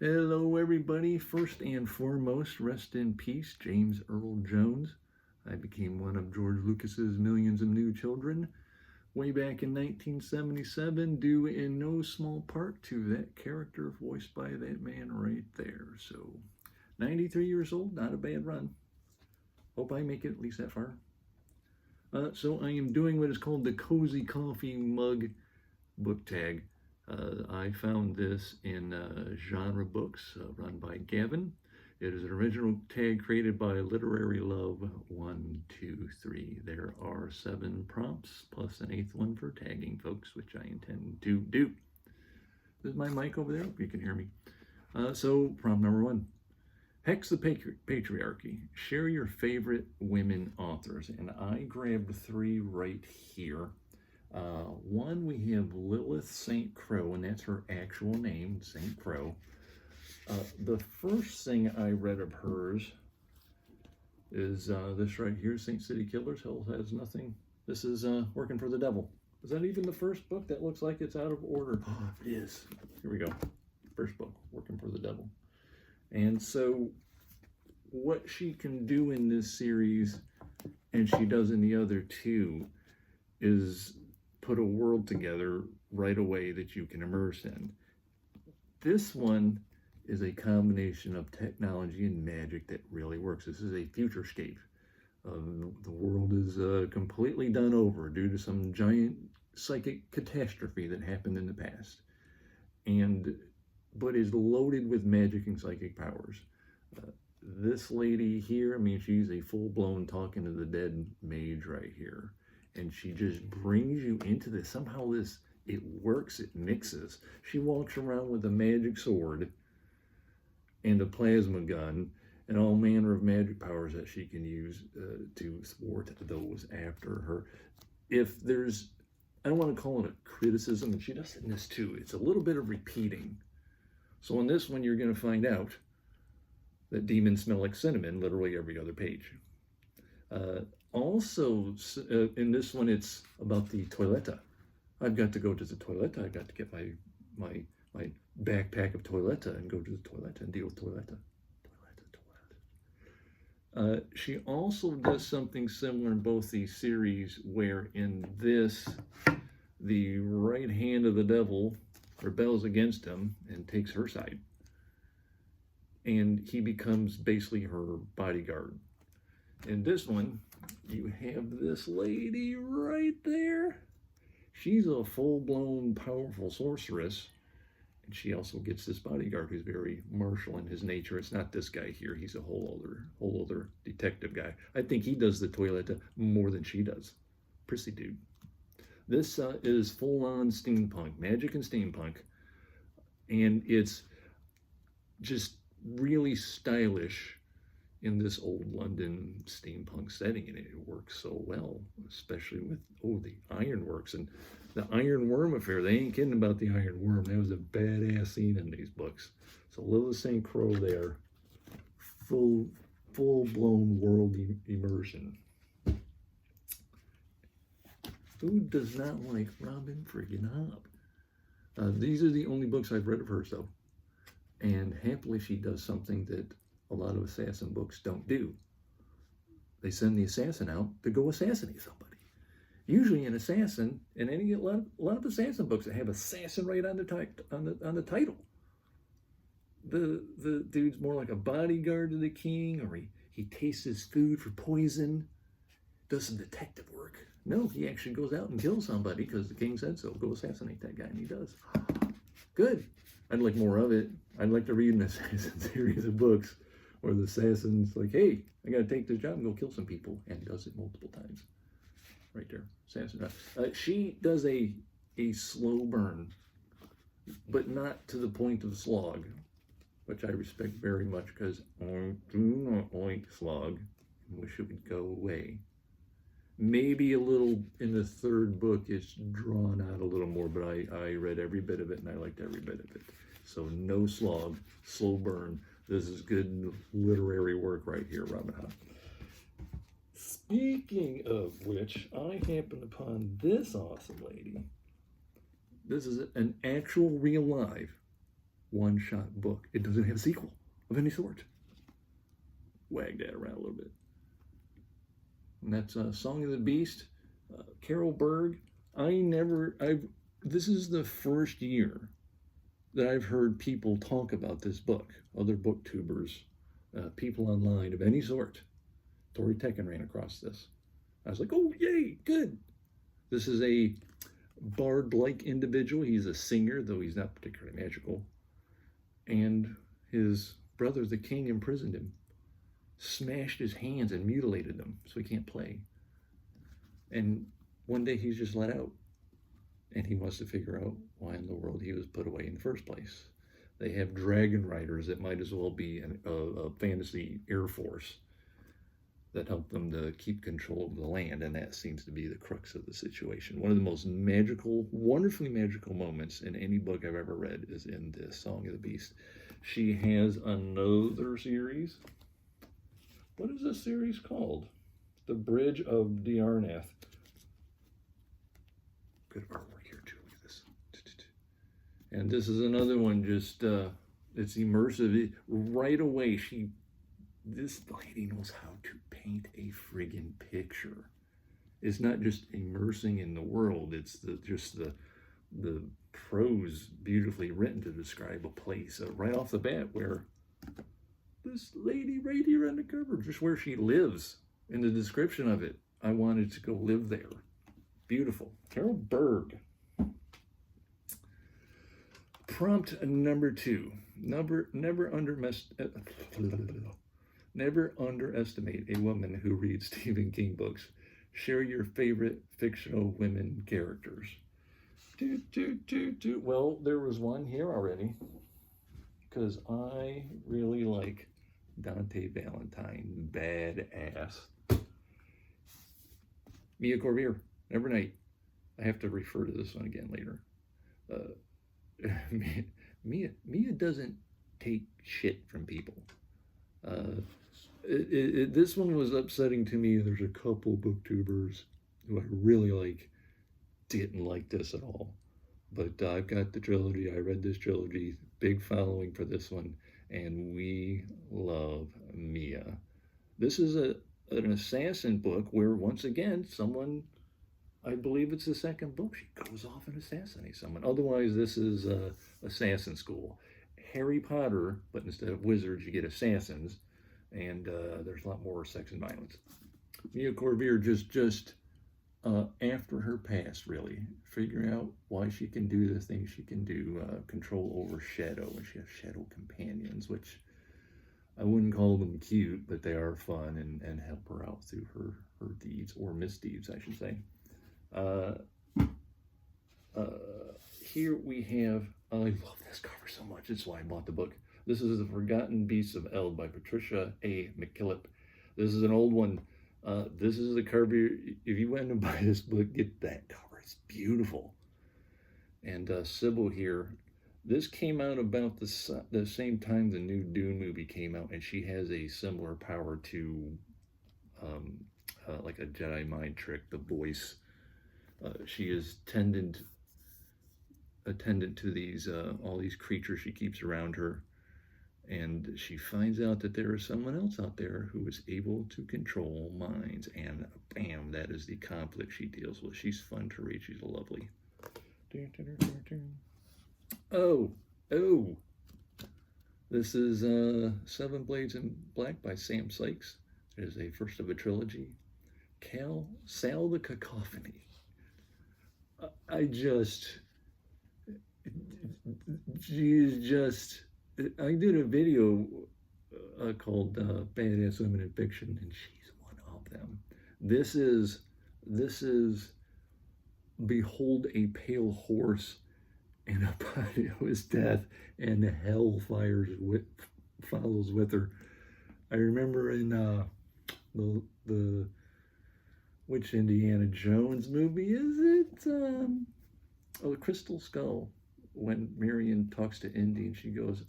Hello, everybody. First and foremost, rest in peace, James Earl Jones. I became one of George Lucas's millions of new children way back in 1977, due in no small part to that character voiced by that man right there. So, 93 years old, not a bad run. Hope I make it at least that far. So I am doing what is called the Cozy Coffee Mug book tag. I found this in Genre Books, run by Gavin. It is an original tag created by Literary Love 123. There are 7 prompts plus an 8th one for tagging, folks, which I intend to do. This is my mic over there. Hope you can hear me. So prompt number 1. Hex the Patriarchy. Share your favorite women authors. And I grabbed 3 right here. One, we have Lilith St. Crow, and that's her actual name, St. Crow. The first thing I read of hers is this right here, St. City Killers, Hell Has Nothing. This is Working for the Devil. Is that even the first book? That looks like it's out of order. Oh, it is. Here we go. First book, Working for the Devil. And so what she can do in this series, and she does in the other 2, is put a world together right away that you can immerse in. This one is a combination of technology and magic that really works. This is a futurescape. The world is completely done over due to some giant psychic catastrophe that happened in the past, but is loaded with magic and psychic powers. This lady here, I mean, she's a full-blown talking to the dead mage right here. And she just brings you into this. Somehow it works, it mixes. She walks around with a magic sword and a plasma gun and all manner of magic powers that she can use to thwart those after her. If there's, I don't want to call it a criticism, and she does it in this too, it's a little bit of repeating. So in this one, you're going to find out that demons smell like cinnamon literally every other page. Also, in this one, it's about the toiletta. I've got to go to the toiletta. I've got to get my backpack of toiletta and go to the toiletta and deal with toiletta. She also does something similar in both these series, where in this, the right hand of the devil rebels against him and takes her side. And he becomes basically her bodyguard. In this one, you have this lady right there. She's a full-blown, powerful sorceress. And she also gets this bodyguard who's very martial in his nature. It's not this guy here. He's a whole other detective guy. I think he does the toilet more than she does. Prissy dude. This is full-on steampunk, magic and steampunk. And it's just really stylish in this old London steampunk setting, and it works so well, especially with, the ironworks and the Iron Worm affair. They ain't kidding about the Iron Worm. That was a badass scene in these books. So Lilith St. Crow there, full-blown world immersion. Who does not like Robin friggin' Hobb? These are the only books I've read of hers, though. And happily, she does something that a lot of assassin books don't do. They send the assassin out to go assassinate somebody. Usually an assassin, and a lot of assassin books that have assassin right on the title. The dude's more like a bodyguard to the king, or he tastes his food for poison, does some detective work. No, he actually goes out and kills somebody because the king said so. Go assassinate that guy, and he does. Good. I'd like more of it. I'd like to read an assassin series of books where the assassin's like, hey, I got to take this job and go kill some people, and does it multiple times. Right there, assassin. She does a slow burn, but not to the point of slog, which I respect very much because I do not like slog and wish it would go away. Maybe a little in the 3rd book, it's drawn out a little more, but I read every bit of it and I liked every bit of it. So no slog, slow burn. This is good literary work right here, Robin Hobb. Speaking of which, I happened upon this awesome lady. This is an actual real live one-shot book. It doesn't have a sequel of any sort. Wag that around a little bit. And that's Song of the Beast, Carol Berg. This is the first year that I've heard people talk about this book, other booktubers, people online of any sort. Tori Tekken ran across this. I was like, oh, yay, good. This is a bard-like individual. He's a singer, though he's not particularly magical. And his brother, the king, imprisoned him, smashed his hands and mutilated them so he can't play. And one day he's just let out. And he wants to figure out why in the world he was put away in the first place. They have dragon riders that might as well be a fantasy air force that help them to keep control of the land, and that seems to be the crux of the situation. One of the most magical, wonderfully magical moments in any book I've ever read is in this Song of the Beast. She has another series. What is this series called? The Bridge of Diarnath. Good artwork here too. Look at this. And this is another one. Just it's immersive. Right away, this lady knows how to paint a friggin' picture. It's not just immersing in the world. It's just the prose beautifully written to describe a place. Right off the bat, where this lady right here on the cover, just where she lives, in the description of it, I wanted to go live there. Beautiful. Carol Berg. Prompt number 2. Never underestimate a woman who reads Stephen King books. Share your favorite fictional women characters. Well, there was one here already, because I really like Dante Valentine, badass. Mia Corvier, Nevernight. I have to refer to this one again later. Mia doesn't take shit from people. This one was upsetting to me. There's a couple booktubers who I really like didn't like this at all. But I've got the trilogy. I read this trilogy. Big following for this one. And we love Mia. This is an assassin book where, once again, someone, I believe it's the second book, she goes off and assassinates someone. Otherwise, this is assassin school. Harry Potter, but instead of wizards, you get assassins. And there's a lot more sex and violence. Mia Corvier just after her past, really, figuring out why she can do the things she can do, control over shadow, and she has shadow companions, which I wouldn't call them cute, but they are fun and help her out through her deeds, or misdeeds, I should say. Here we have, I love this cover so much, it's why I bought the book. This is The Forgotten Beasts of Eld by Patricia A. McKillip. This is an old one. This is the cover. If you went to buy this book, get that cover. It's beautiful. And Sybil here. This came out about the same time the new Dune movie came out, and she has a similar power to like a Jedi mind trick, the voice. She is attendant to these all these creatures she keeps around her. And she finds out that there is someone else out there who is able to control minds. And bam, that is the conflict she deals with. She's fun to read. She's lovely. Oh. This is Seven Blades in Black by Sam Sykes. It is a first of a trilogy. Sal the Cacophony. I did a video called Badass Women in Fiction, and she's one of them. This is behold a pale horse and a body of his death, and hell follows with her. I remember in the which Indiana Jones movie is it? Crystal Skull, when Marion talks to Indy and she goes,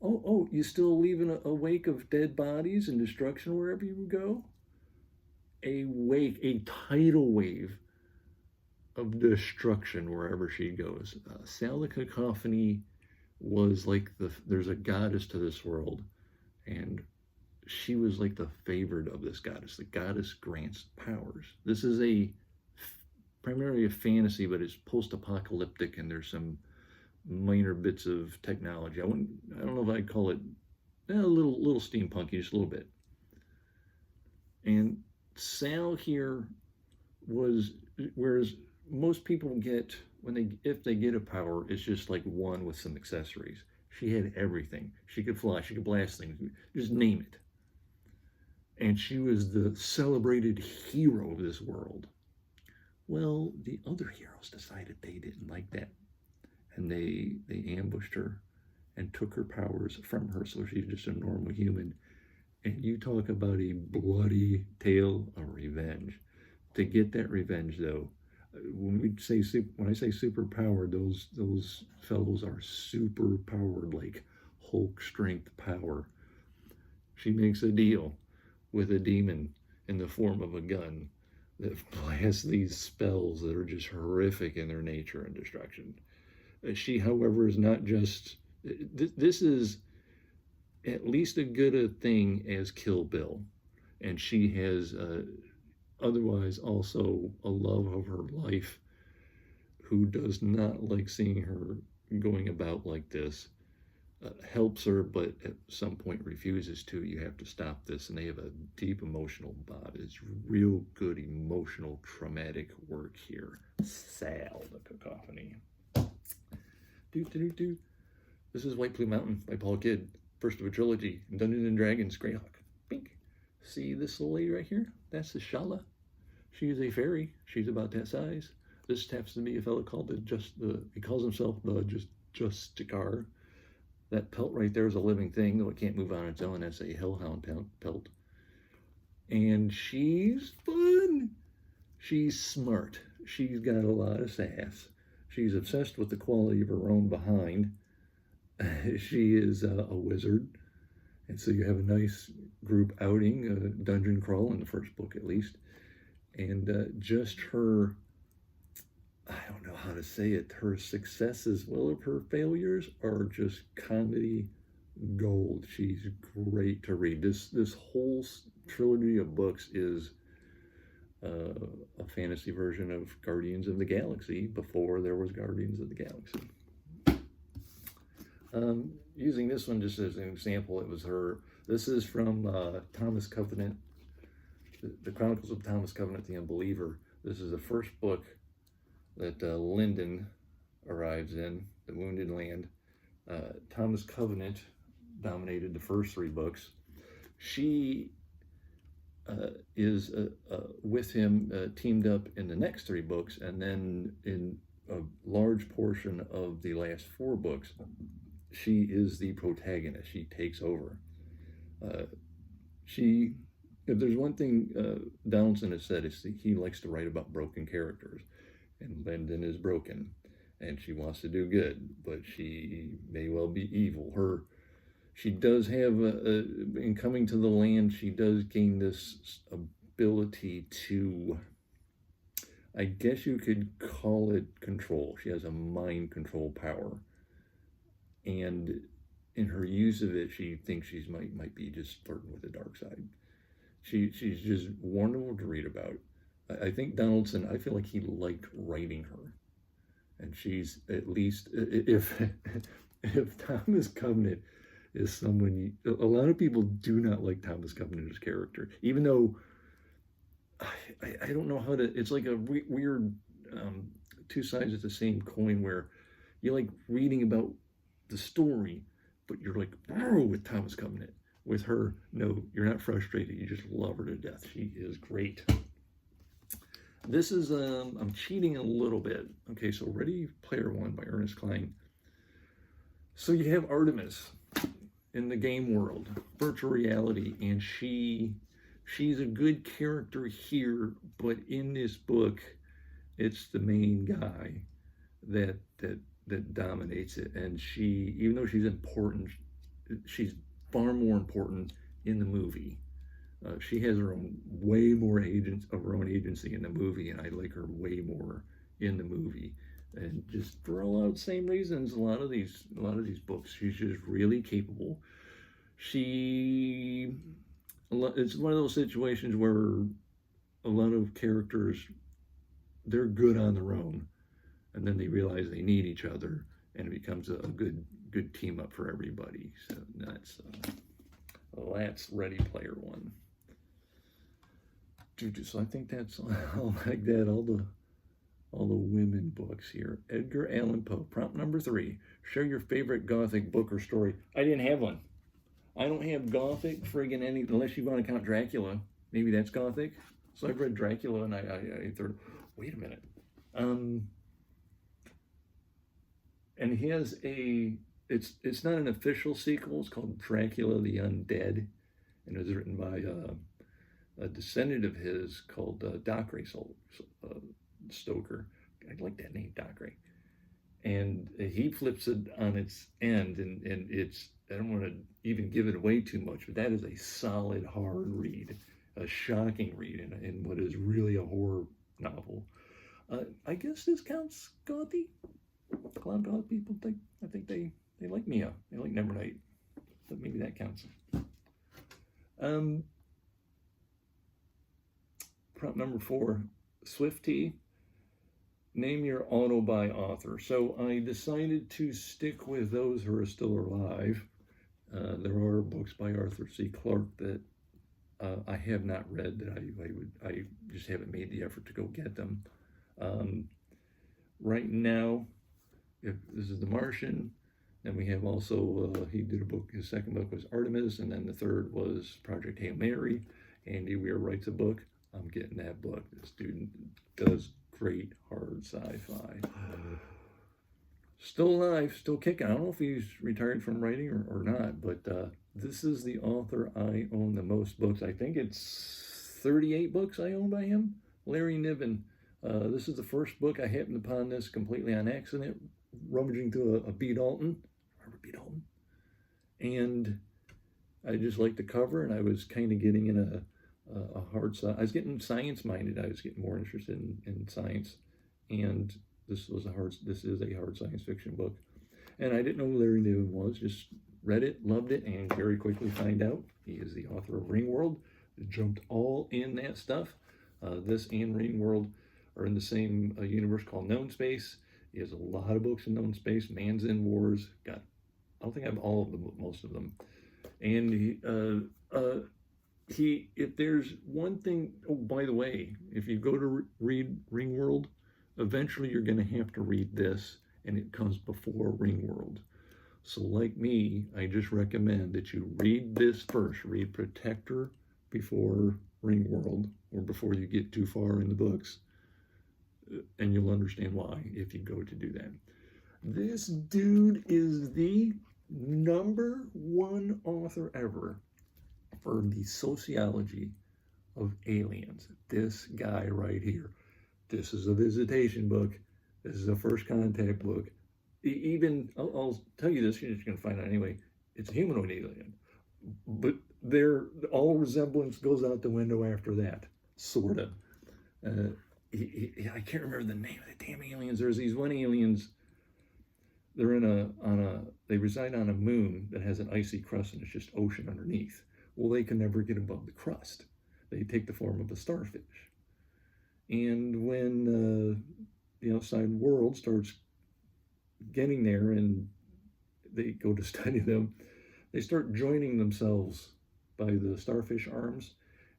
Oh, you still leaving a wake of dead bodies and destruction wherever you go? A tidal wave of destruction wherever she goes. Sal the Cacophony was like there's a goddess to this world, and she was like the favored of this goddess. The goddess grants powers. This is primarily a fantasy, but it's post-apocalyptic, and there's some minor bits of technology. I don't know if I'd call it a little steampunky, just a little bit. And Sal here was, whereas most people get, if they get a power, it's just like one with some accessories. She had everything. She could fly, she could blast things, just name it. And she was the celebrated hero of this world. Well, the other heroes decided they didn't like that. And they ambushed her and took her powers from her, so she's just a normal human. And you talk about a bloody tale of revenge. To get that revenge, though, when I say super powered, those fellows are super powered, like Hulk strength power. She makes a deal with a demon in the form of a gun that blasts these spells that are just horrific in their nature and destruction. She, however, is not just, this is at least as good a thing as Kill Bill. And she has otherwise also a love of her life who does not like seeing her going about like this. Helps her, but at some point refuses to. You have to stop this. And they have a deep emotional bond. It's real good emotional traumatic work here. Sal, the cacophony. This is White Plume Mountain by Paul Kidd, first of a trilogy. Dungeons and Dragons, Greyhawk. Bink. See this little lady right here? That's the Shala. She is a fairy. She's about that size. This happens to be a fellow called he calls himself the Justicar. That pelt right there is a living thing, though it can't move on its own. That's a hellhound pelt. And she's fun. She's smart. She's got a lot of sass. She's obsessed with the quality of her own behind. She is a wizard. And so you have a nice group outing, a dungeon crawl in the first book at least. And just her, I don't know how to say it, her successes, well, of her failures are just comedy gold. She's great to read. This whole trilogy of books is a fantasy version of Guardians of the Galaxy before there was Guardians of the Galaxy. Using this one just as an example, it was her, this is from Thomas Covenant, the Chronicles of Thomas Covenant, the Unbeliever. This is the first book that Lyndon arrives in, the Wounded Land. Thomas Covenant dominated the first three books. She is with him, teamed up in the next three books, and then in a large portion of the last four books, she is the protagonist. She takes over. If there's one thing Donaldson has said, is he likes to write about broken characters. And Lyndon is broken, and she wants to do good, but she may well be evil. She does have, in coming to the land, she does gain this ability to, I guess you could call it control. She has a mind control power. And in her use of it, she thinks she might be just flirting with the dark side. She's just wonderful to read about. I think Donaldson, I feel like he liked writing her. And she's, at least, if Thomas Covenant is someone, a lot of people do not like Thomas Covenant as character, even though I don't know how to, it's like a weird two sides of the same coin, where you like reading about the story, but you're like, oh, with Thomas Covenant. With her, no, you're not frustrated. You just love her to death. She is great. This is, I'm cheating a little bit. Okay, so Ready Player One by Ernest Cline. So you have Artemis in the game world, virtual reality, and she's a good character here, but in this book, it's the main guy that dominates it. And she, even though she's important, she's far more important in the movie. She has her own, way more of her own agency in the movie, and I like her way more in the movie. And just for a lot of the same reasons, a lot of these books, she's just really capable. It's one of those situations where a lot of characters, they're good on their own, and then they realize they need each other, and it becomes a good team up for everybody. So that's Ready Player One. So I think that's all like that. All the women books here. Edgar Allan Poe. Prompt number 3. Share your favorite Gothic book or story. I didn't have one. I don't have Gothic friggin' any, unless you want to count Dracula. Maybe that's Gothic. So I've read Dracula, and I thought, wait a minute. And he has it's not an official sequel. It's called Dracula the Undead, and it was written by a descendant of his called Dockery Stoker. I like that name, Dockery. And he flips it on its end, and it's, I don't want to even give it away too much, but that is a solid, hard read, a shocking read in what is really a horror novel. I guess this counts Gothy. A lot of Goth people I think they like Mia. They like Nevernight. So maybe that counts. Prompt number 4, Swiftea. Name your auto-buy author. So I decided to stick with those who are still alive. There are books by Arthur C. Clarke that I have not read, that I just haven't made the effort to go get them. Right now, if this is The Martian, then we have also, he did a book, his second book was Artemis, and then the third was Project Hail Mary. Andy Weir writes a book. I'm getting that book. This dude does great hard sci-fi. Still alive, still kicking. I don't know if he's retired from writing or not, but this is the author I own the most books. I think it's 38 books I own by him. Larry Niven. This is the first book. I happened upon this completely on accident, rummaging through a B. Dalton. Remember B. Dalton? And I just liked the cover, and I was kind of getting in a hard side. I was getting science-minded. I was getting more interested in science, and this is a hard science fiction book. And I didn't know who Larry Niven was. Just read it, loved it, and very quickly find out he is the author of Ringworld. Jumped all in that stuff. This and Ringworld are in the same universe called Known Space. He has a lot of books in Known Space. Man's End Wars. I don't think I have all of them, but most of them. And if there's one thing, oh, by the way, if you go to read Ringworld, eventually you're going to have to read this, and it comes before Ringworld. So like me, I just recommend that you read this first. Read Protector before Ringworld, or before you get too far in the books, and you'll understand why if you go to do that. This dude is the #1 author ever for the sociology of aliens. This guy right here. This is a visitation book. This is a first contact book. Even, I'll tell you this, you're just going to find out anyway. It's a humanoid alien. But all resemblance goes out the window after that, sort of. I can't remember the name of the damn aliens. There's these one aliens. They're they reside on a moon that has an icy crust, and it's just ocean underneath. Well, they can never get above the crust. They take the form of a starfish. And when the outside world starts getting there and they go to study them, they start joining themselves by the starfish arms,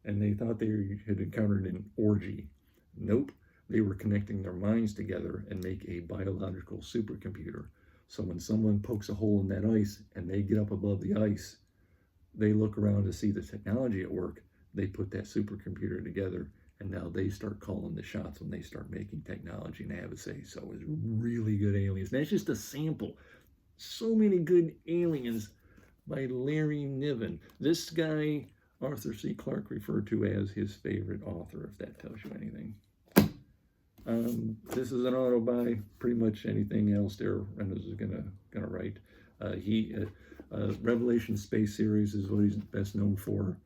and they thought they had encountered an orgy. Nope, they were connecting their minds together and make a biological supercomputer. So when someone pokes a hole in that ice and they get up above the ice, they look around to see the technology at work. They put that supercomputer together, and now they start calling the shots when they start making technology and have a say. So it's really good aliens. And that's just a sample. So many good aliens by Larry Niven. This guy, Arthur C. Clarke referred to as his favorite author, if that tells you anything. This is an auto buy. Pretty much anything else there Reynolds is gonna write. Revelation Space Series is what he's best known for.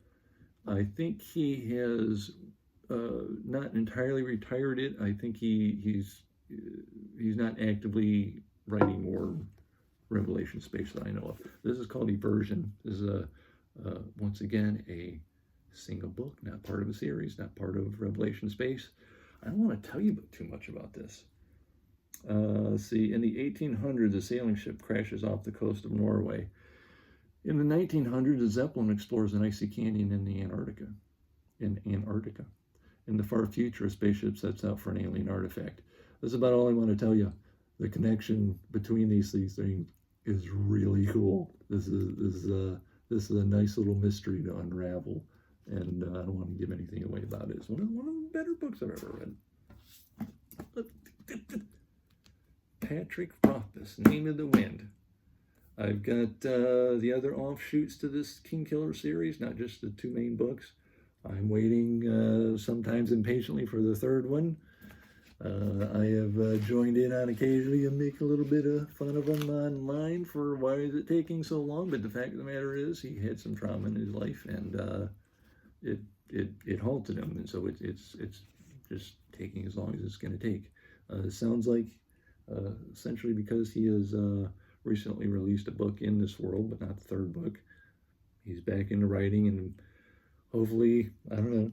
I think he has not entirely retired it. I think he's he's not actively writing more Revelation space that I know of. This is called Eversion. This is once again a single book, not part of a series, not part of Revelation space. I don't want to tell you too much about this. See, in the 1800s, a sailing ship crashes off the coast of Norway. In the 1900s, a Zeppelin explores an icy canyon in Antarctica. In the far future, a spaceship sets out for an alien artifact. That's about all I want to tell you. The connection between these things is really cool. This is a nice little mystery to unravel, and I don't want to give anything away about it. It's one of the better books I've ever read. Patrick Rothfuss, Name of the Wind. I've got the other offshoots to this King Killer series, not just the two main books. I'm waiting sometimes impatiently for the third one. I have joined in on occasionally and make a little bit of fun of him online for why is it taking so long, but the fact of the matter is he had some trauma in his life, and it halted him, and so it's just taking as long as it's going to take. It sounds like essentially because he has recently released a book in this world, but not the third book. He's back into writing, and hopefully, I don't know,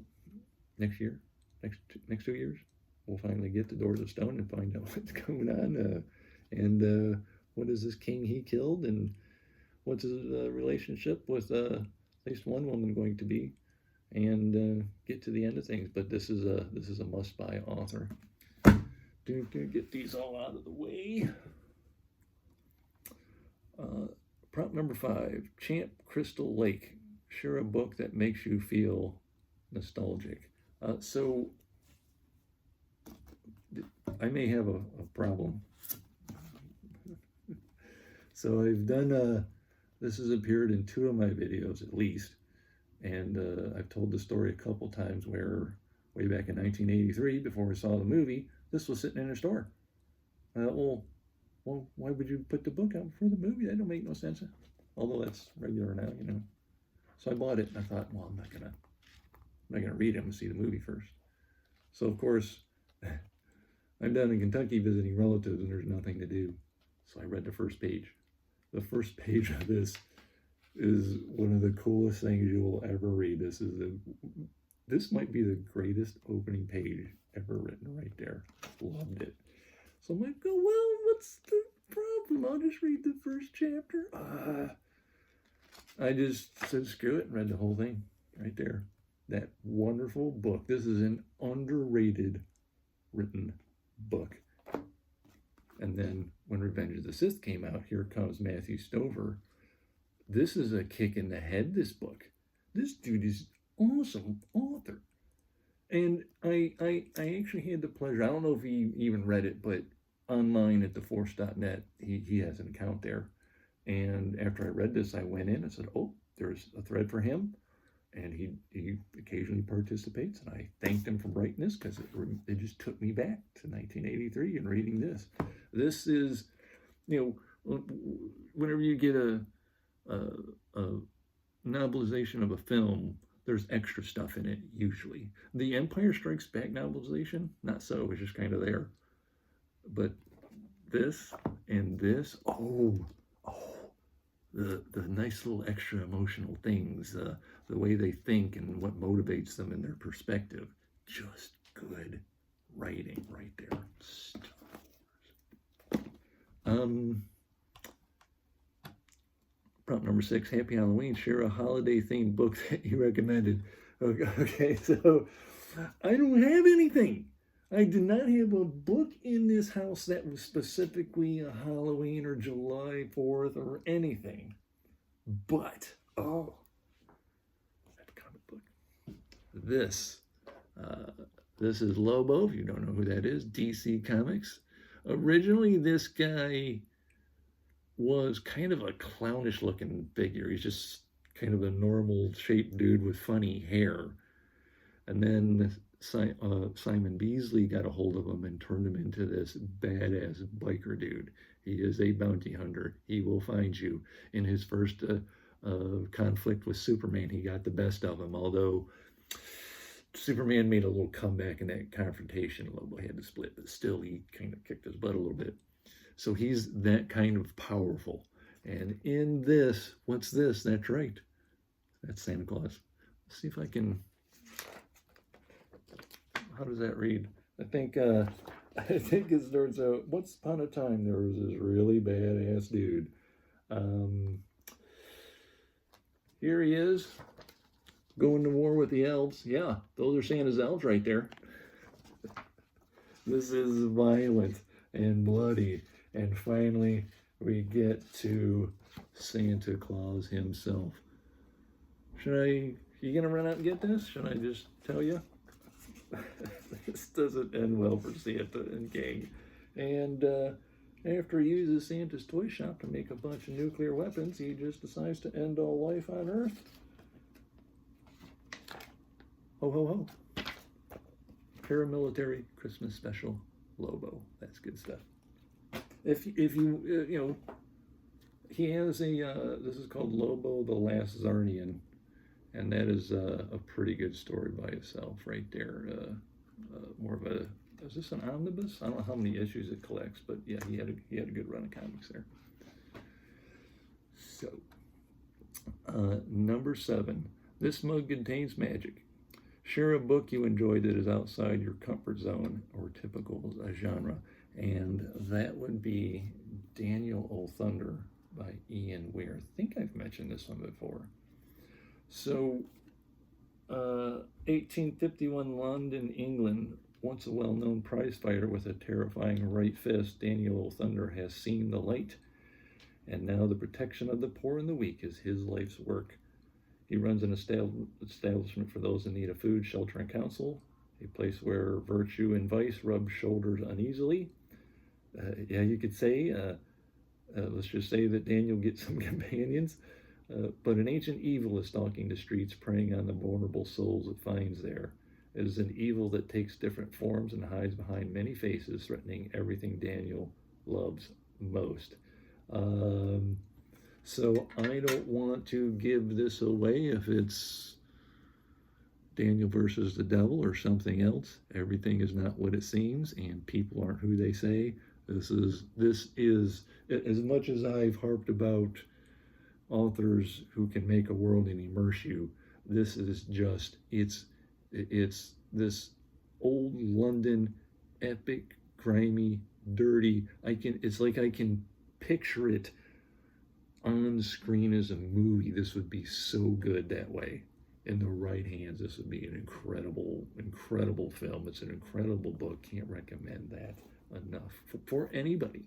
next 2 years, we'll finally get the Doors of Stone and find out what's going on, and what is this king he killed, and what's his relationship with at least one woman going to be, and get to the end of things. But this is a must-buy author. Gonna get these all out of the way. Prompt number 5, Champ Crystal Lake. Share a book that makes you feel nostalgic. So I may have a problem. So I've done, this has appeared in 2 of my videos at least, and I've told the story a couple times where way back in 1983, before I saw the movie, this was sitting in a store. I thought, well, why would you put the book out before the movie? That don't make no sense. Although that's regular now, you know. So I bought it, and I thought, well, I'm not gonna read it. I'm gonna see the movie first. So of course, I'm down in Kentucky visiting relatives, and there's nothing to do. So I read the first page. The first page of this is one of the coolest things you will ever read. This might be the greatest opening page ever written right there. Loved it. So I'm like, oh, well, what's the problem? I'll just read the first chapter. I just said screw it and read the whole thing right there. That wonderful book. This is an underrated written book. And then when Revenge of the Sith came out, here comes Matthew Stover. This is a kick in the head, this book. This dude is awesome author. And I actually had the pleasure, I don't know if he even read it, but online at theforce.net, he has an account there. And after I read this, I went in and said, oh, there's a thread for him. And he occasionally participates. And I thanked him for writing this because it just took me back to 1983 and reading this. This is, you know, whenever you get a novelization of a film, there's extra stuff in it, usually. The Empire Strikes Back novelization, not so, it's just kind of there. But this and this, the nice little extra emotional things, the way they think and what motivates them in their perspective. Just good writing right there. Prompt number 6, Happy Halloween. Share a holiday-themed book that you recommended. Okay, so I don't have anything. I did not have a book in this house that was specifically a Halloween or July 4th or anything. But, that comic book. This is Lobo, if you don't know who that is, DC Comics. Originally, this guy was kind of a clownish looking figure. He's just kind of a normal shaped dude with funny hair. And then Simon Beasley got a hold of him and turned him into this badass biker dude. He is a bounty hunter. He will find you. In his first conflict with Superman, he got the best of him, although Superman made a little comeback in that confrontation. Lobo had to split, but still he kind of kicked his butt a little bit. So he's that kind of powerful. And in this, what's this? That's right. That's Santa Claus. Let's see if I can. How does that read? I think it starts out. Once upon a time, there was this really badass dude. Here he is, going to war with the elves. Yeah, those are Santa's elves right there. This is violent and bloody. And finally, we get to Santa Claus himself. You gonna run out and get this? Should I just tell you? This doesn't end well for Santa and gang. And after he uses Santa's toy shop to make a bunch of nuclear weapons, he just decides to end all life on Earth. Ho, ho, ho. Paramilitary Christmas special, Lobo. That's good stuff. If you he has this is called Lobo the Last Zarnian, and that is a pretty good story by itself right there. More of a, is this an omnibus? I don't know how many issues it collects, but yeah, he had a good run of comics there. So, number 7, this mug contains magic. Share a book you enjoy that is outside your comfort zone or typical genre, and that would be Daniel O. Thunder by Ian Weir. I think I've mentioned this one before. So, 1851 London, England. Once a well-known prize fighter with a terrifying right fist, Daniel O. Thunder has seen the light, and now the protection of the poor and the weak is his life's work. He runs an establishment for those in need of food, shelter, and counsel, a place where virtue and vice rub shoulders uneasily. Yeah, you could say, let's just say that Daniel gets some companions, but an ancient evil is stalking the streets, preying on the vulnerable souls it finds there. It is an evil that takes different forms and hides behind many faces, threatening everything Daniel loves most. So I don't want to give this away if it's Daniel versus the devil or something else. Everything is not what it seems, and people aren't who they say. This is as much as I've harped about authors who can make a world and immerse you. This is just it's this old London, epic, grimy, dirty. It's like I can picture it on screen as a movie. This would be so good that way. In the right hands, this would be an incredible film. It's an incredible book. Can't recommend that enough for anybody.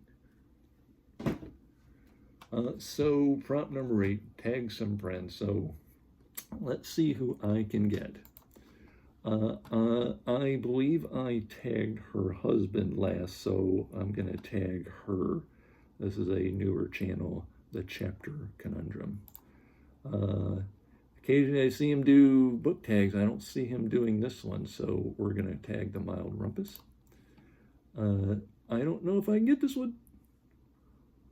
So prompt number 8, tag some friends. So let's see who I can get. I believe I tagged her husband last, so I'm going to tag her. This is a newer channel, The Chapter Conundrum. Occasionally I see him do book tags. I don't see him doing this one, so we're going to tag The Mild Rumpus. I don't know if I can get this one.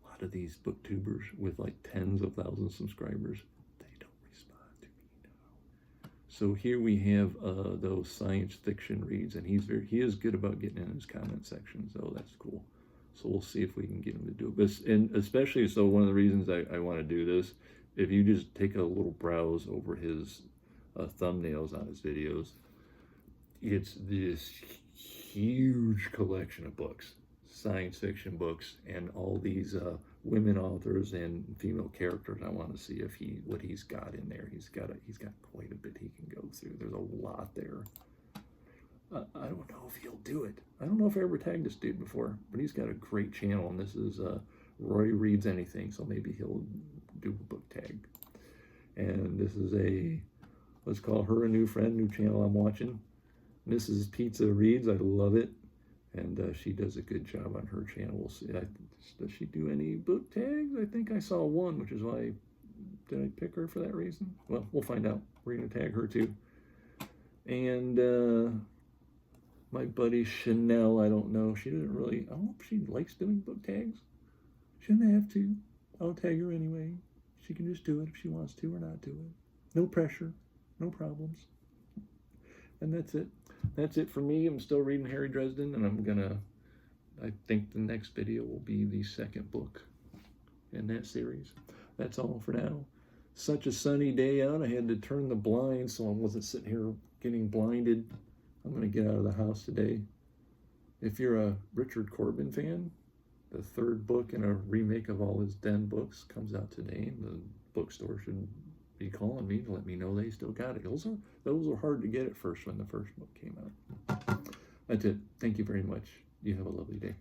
A lot of these booktubers with like tens of thousands of subscribers, they don't respond to me now. So here we have those science fiction reads, and he is good about getting in his comment section, so that's cool. So we'll see if we can get him to do it. And especially, so one of the reasons I want to do this, if you just take a little browse over his thumbnails on his videos, it's this huge collection of books, science fiction books, and all these women authors and female characters. I want to see if what he's got in there. He's got quite a bit he can go through. There's a lot there. I don't know if he'll do it. I don't know if I ever tagged this dude before, but he's got a great channel, and this is Roy Reads Anything, so maybe he'll do a book tag. And this is let's call her a new friend, new channel I'm watching. Mrs. Pizza Reads, I love it, and she does a good job on her channel. We'll see. Does she do any book tags? I think I saw one, which is why, did I pick her for that reason? Well, we'll find out. We're going to tag her too. And my buddy Chanel, I don't know. She doesn't really, I don't know if she likes doing book tags. She doesn't have to. I'll tag her anyway. She can just do it if she wants to or not do it. No pressure, no problems. And that's it. That's it for me. I'm still reading Harry Dresden, and I think the next video will be the second book in that series. That's all for now. Such a sunny day out. I had to turn the blinds so I wasn't sitting here getting blinded. I'm going to get out of the house today. If you're a Richard Corbin fan, the third book in a remake of all his Den books comes out today, and the bookstore should be calling me to let me know they still got it. Those are hard to get at first when the first book came out. That's it. Thank you very much. You have a lovely day.